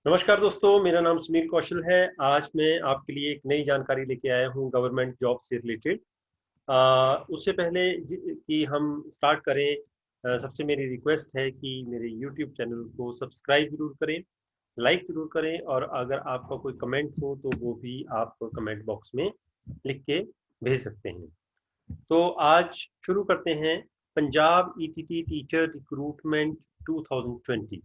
नमस्कार दोस्तों, मेरा नाम सुनील कौशल है। आज मैं आपके लिए एक नई जानकारी लेके आया हूँ गवर्नमेंट जॉब से रिलेटेड। उससे पहले कि हम स्टार्ट करें, सबसे मेरी रिक्वेस्ट है कि मेरे यूट्यूब चैनल को सब्सक्राइब जरूर करें, लाइक जरूर करें, और अगर आपका कोई कमेंट हो तो वो भी आप कमेंट बॉक्स में लिख के भेज सकते हैं। तो आज शुरू करते हैं। Punjab ETT teacher recruitment 2020,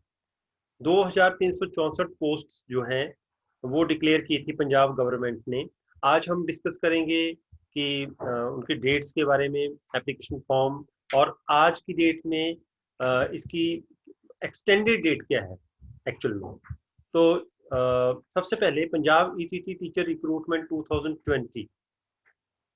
2364 post जो हैं वो डिक्लेयर की थी पंजाब गवर्नमेंट ने। आज हम डिस्कस करेंगे कि उनके डेट्स के बारे में, एप्लीकेशन फॉर्म, और आज की डेट में इसकी एक्सटेंडेड डेट क्या है एक्चुअल में। तो सबसे पहले Punjab ETT teacher recruitment 2020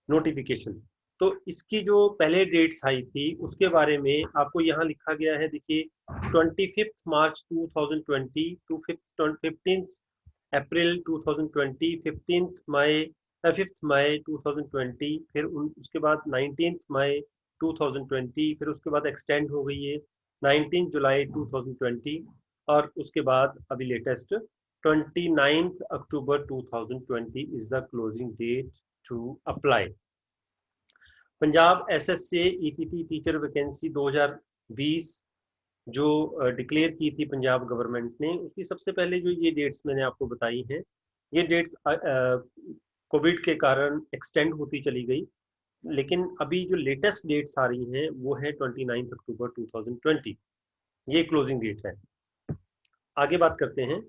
notification, तो इसकी जो पहले डेट्स आई थी उसके बारे में आपको यहाँ लिखा गया है। देखिए, 25 मार्च 2020 टू 15 अप्रैल 2020, 15 मई 5 मई 2020, फिर उसके बाद 19 मई 2020, फिर उसके बाद एक्सटेंड हो गई है 19 जुलाई 2020, और उसके बाद अभी latest 29 October 2020 is the closing date to apply. Punjab SSA ETT teacher vacancy 2020 जो डिक्लेयर की थी पंजाब गवर्नमेंट ने, उसकी सबसे पहले जो ये डेट्स मैंने आपको बताई हैं, ये डेट्स कोविड के कारण एक्सटेंड होती चली गई। लेकिन अभी जो लेटेस्ट डेट्स आ रही हैं वो है 29 अक्टूबर 2020, ये क्लोजिंग डेट है। आगे बात करते हैं।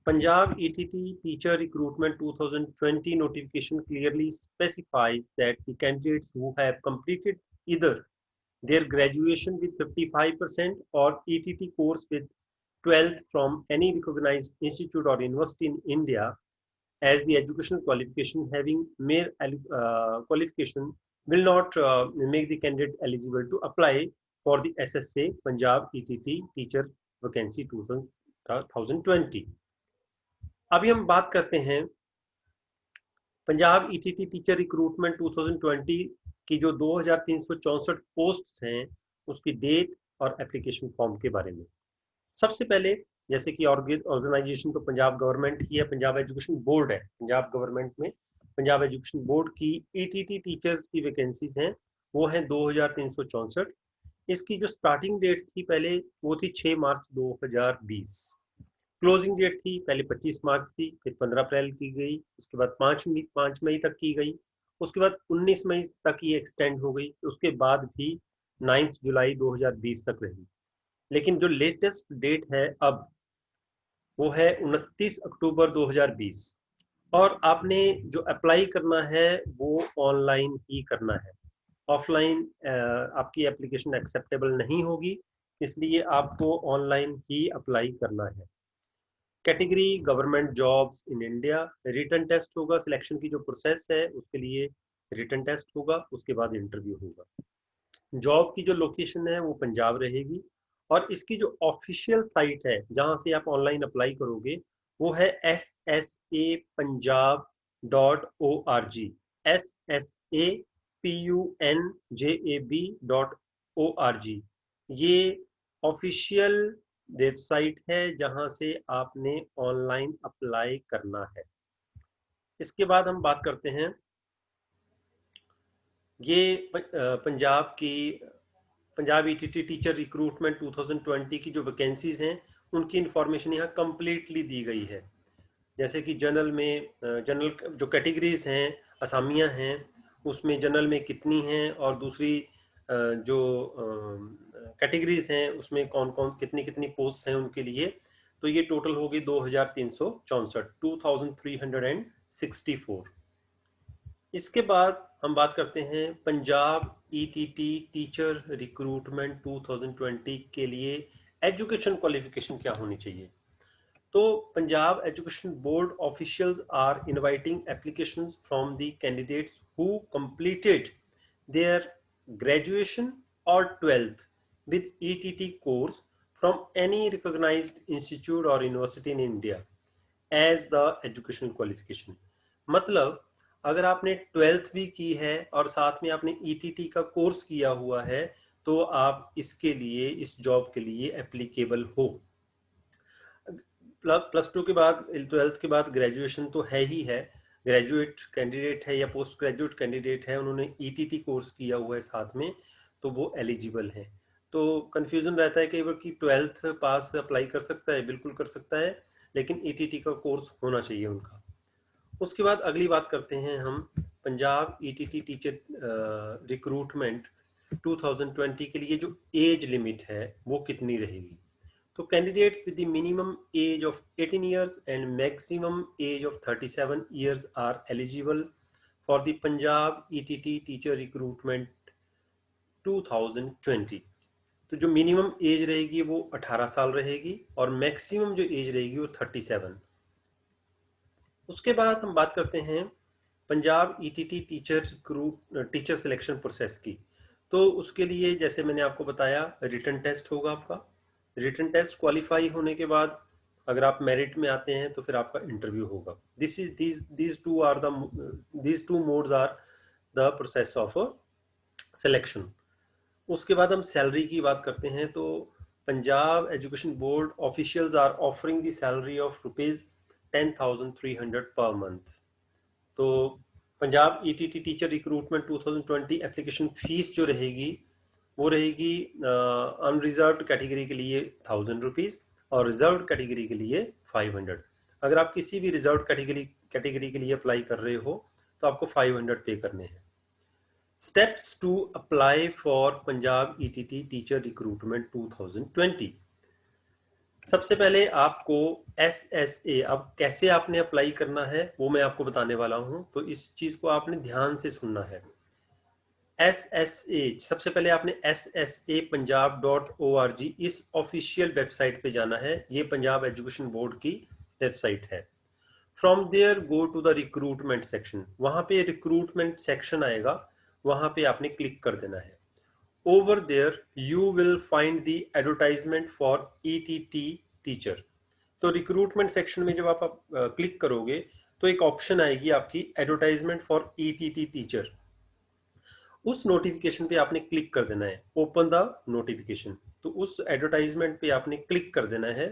Punjab ETT Teacher Recruitment 2020 notification clearly specifies that the candidates who have completed either their graduation with 55% or ETT course with 12th from any recognized institute or university in India as the educational qualification having mere qualification will not make the candidate eligible to apply for the SSA Punjab ETT Teacher Vacancy 2020। अभी हम बात करते हैं Punjab ETT teacher recruitment 2020 की जो 2364 post हैं उसकी date और एप्लीकेशन फॉर्म के बारे में। सबसे पहले, जैसे कि ऑर्गेनाइजेशन तो पंजाब गवर्नमेंट ही है, पंजाब एजुकेशन बोर्ड है पंजाब गवर्नमेंट में। पंजाब एजुकेशन बोर्ड की ईटीटी टीचर्स की वैकेंसीज हैं वो हैं 2364। इसकी जो स्टार्टिंग डेट थी पहले वो थी 6 मार्च 2020। क्लोजिंग डेट थी पहले 25 मार्च थी, फिर 15 अप्रैल की गई, उसके बाद 5 मई तक की गई, उसके बाद 19 मई तक ये एक्सटेंड हो गई, उसके बाद भी 9 जुलाई 2020 तक रही। लेकिन जो लेटेस्ट डेट है अब वो है 29 अक्टूबर 2020, और आपने जो अप्लाई करना है वो ऑनलाइन ही करना है। ऑफलाइन आपकी एप्लीकेशन एक्सेप्टेबल नहीं होगी, इसलिए आपको ऑनलाइन ही अप्लाई करना है। Category government jobs in India, written test होगा, सिलेक्शन की जो प्रोसेस है उसके लिए रिटन टेस्ट होगा, उसके बाद इंटरव्यू होगा। जॉब की जो लोकेशन है वो पंजाब रहेगी, और इसकी जो ऑफिशियल साइट है जहां से आप ऑनलाइन अप्लाई करोगे वो है ssa punjab.org, ssa punjab.org। ये ऑफिशियल वेबसाइट है जहां से आपने ऑनलाइन अप्लाई करना है। इसके बाद हम बात करते हैं, ये पंजाब ईटीटी टीचर रिक्रूटमेंट 2020 की जो वैकेंसीज हैं उनकी इंफॉर्मेशन यहाँ कंप्लीटली दी गई है। जैसे कि जनरल में, जनरल जो कैटेगरीज हैं, असामियाँ हैं, उसमें जनरल में कितनी हैं, और दूसरी जो कैटेगरीज हैं उसमें कौन कौन कितनी कितनी पोस्ट हैं उनके लिए। तो ये टोटल होगी 2364, 2364। इसके बाद हम बात करते हैं पंजाब ईटीटी टीचर रिक्रूटमेंट 2020 के लिए एजुकेशन क्वालिफिकेशन क्या होनी चाहिए। तो Punjab education board officials are inviting applications from the candidates who completed their graduation और 12th with ETT course from any recognized institute or university in India as the educational qualification। मतलब अगर आपने 12th भी की है और साथ में आपने ईटीटी का कोर्स किया हुआ है तो आप इसके लिए, इस जॉब के लिए एप्लीकेबल हो। प्लस टू के बाद 12th के बाद ग्रेजुएशन तो है ही है, ग्रेजुएट कैंडिडेट है या पोस्ट ग्रेजुएट कैंडिडेट है, उन्होंने ईटीटी कोर्स किया हुआ है साथ में, तो वो एलिजिबल है। तो कंफ्यूजन रहता है कई बार कि 12th पास अप्लाई कर सकता है, बिल्कुल कर सकता है, लेकिन ईटीटी का कोर्स होना चाहिए उनका। उसके बाद अगली बात करते हैं हम पंजाब ईटीटी टीचर रिक्रूटमेंट 2020 के लिए जो एज लिमिट है वो कितनी रहेगी। तो candidates with the minimum age of 18 years and maximum age of 37 years are eligible for the Punjab ETT teacher recruitment 2020। तो जो मिनिमम एज रहेगी वो 18 साल रहेगी और मैक्सिमम जो एज रहेगी वो 37। उसके बाद हम बात करते हैं Punjab ETT teacher selection process की। तो उसके लिए जैसे मैंने आपको बताया रिटन टेस्ट होगा आपका, रिटन टेस्ट क्वालिफाई होने के बाद अगर आप मेरिट में आते हैं तो फिर आपका इंटरव्यू होगा। these two modes are the process of selection. उसके बाद हम सैलरी की बात करते हैं। तो Punjab education board officials are offering the salary of ₹10,300 per month. तो Punjab ETT teacher recruitment 2020 application fees जो रहेगी वो रहेगी अनरिजर्व्ड कैटेगरी के लिए ₹1,000 और रिजर्व्ड कैटेगरी के लिए 500। अगर आप किसी भी रिजर्व्ड कैटेगरी के लिए अप्लाई कर रहे हो तो आपको 500 पे करने हैं। Steps to apply for Punjab ETT teacher recruitment 2020। सबसे पहले आपको SSA, अब कैसे आपने अप्लाई करना है वो मैं आपको बताने वाला हूं, तो इस चीज को आपने ध्यान से सुनना है। SSA सबसे पहले आपने SSApunjab.org इस ऑफिशियल वेबसाइट पे जाना है। ये पंजाब एजुकेशन बोर्ड की वेबसाइट है। From there go to the recruitment section, वहां पे रिक्रूटमेंट सेक्शन आएगा, वहां पे आपने क्लिक कर देना है। Over there you will find the advertisement for ETT teacher. तो रिक्रूटमेंट सेक्शन में जब आप क्लिक करोगे तो एक ऑप्शन आएगी आपकी एडवर्टाइजमेंट फॉर ETT टीचर। उस नोटिफिकेशन पे आपने क्लिक कर देना है, ओपन द नोटिफिकेशन। तो उस एडवर्टाइजमेंट पे आपने क्लिक कर देना है।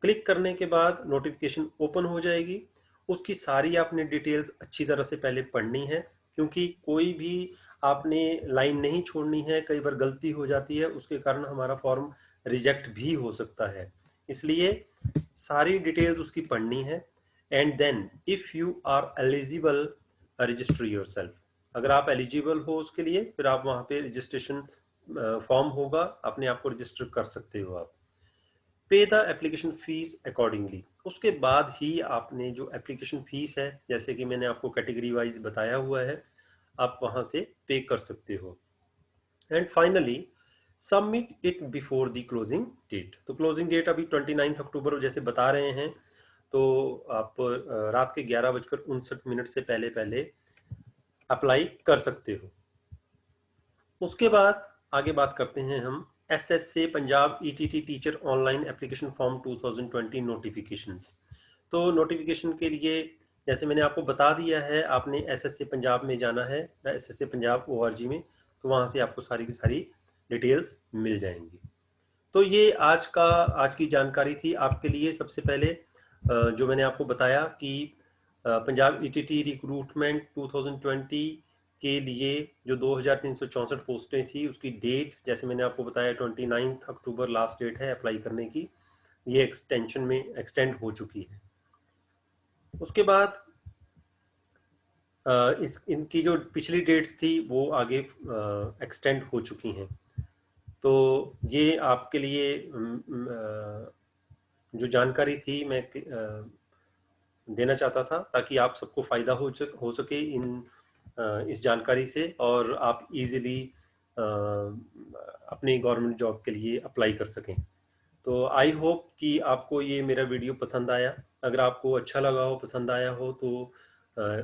क्लिक करने के बाद नोटिफिकेशन ओपन हो जाएगी। उसकी सारी आपने डिटेल्स अच्छी तरह से पहले पढ़नी है, क्योंकि कोई भी आपने लाइन नहीं छोड़नी है, कई बार गलती हो जाती है, उसके कारण हमारा फॉर्म रिजेक्ट भी हो सकता है। इसलिए सारी डिटेल्स उसकी पढ़नी है। And then if you are eligible register yourself. अगर आप एलिजिबल हो उसके लिए फिर आप वहां पे रजिस्ट्रेशन फॉर्म होगा, अपने आप को रजिस्टर कर सकते हो आप। पे द एप्लीकेशन फीस अकॉर्डिंगली। उसके बाद ही आपने जो एप्लीकेशन फीस है, जैसे कि मैंने आपको कैटेगरी वाइज बताया हुआ है, आप वहां से पे कर सकते हो। And finally submit it before the closing date. तो क्लोजिंग डेट अभी 29 अक्टूबर जैसे बता रहे हैं, तो आप रात के 11:59 से पहले पहले अप्लाई कर सकते हो। उसके बाद आगे बात करते हैं हम SSA Punjab ETT teacher online application form 2020 notifications. तो नोटिफिकेशन के लिए जैसे मैंने आपको बता दिया है, आपने SSA पंजाब में जाना है, SSA पंजाब ORG में, तो वहां से आपको सारी की सारी डिटेल्स मिल जाएंगी। तो ये आज की जानकारी थी आपके लिए। सबसे पहले जो मैंने आपको बताया कि पंजाब ETT रिक्रूटमेंट 2020 के लिए जो 2364 पोस्टें थी उसकी डेट जैसे मैंने आपको बताया 29 अक्टूबर लास्ट डेट है अप्लाई करने की, ये एक्सटेंशन में एक्सटेंड हो चुकी है। उसके बाद इनकी जो पिछली डेट्स थी वो आगे एक्सटेंड हो चुकी हैं। तो ये आपके लिए जो जानकारी थी मैं देना चाहता था, ताकि आप सबको फायदा हो सके इस जानकारी से, और आप इजीली अपनी गवर्नमेंट जॉब के लिए अप्लाई कर सकें। तो आई होप कि आपको ये मेरा वीडियो पसंद आया। अगर आपको अच्छा लगा हो, पसंद आया हो, तो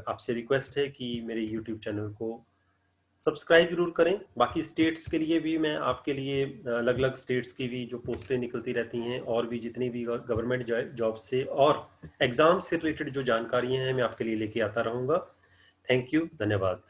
आपसे रिक्वेस्ट है कि मेरे यूट्यूब चैनल को सब्सक्राइब जरूर करें। बाकी स्टेट्स के लिए भी मैं आपके लिए अलग अलग स्टेट्स की भी जो पोस्टें निकलती रहती हैं और भी जितनी भी गवर्नमेंट जॉब से और एग्जाम से रिलेटेड जो जानकारियां हैं मैं आपके लिए लेके आता रहूँगा। थैंक यू, धन्यवाद।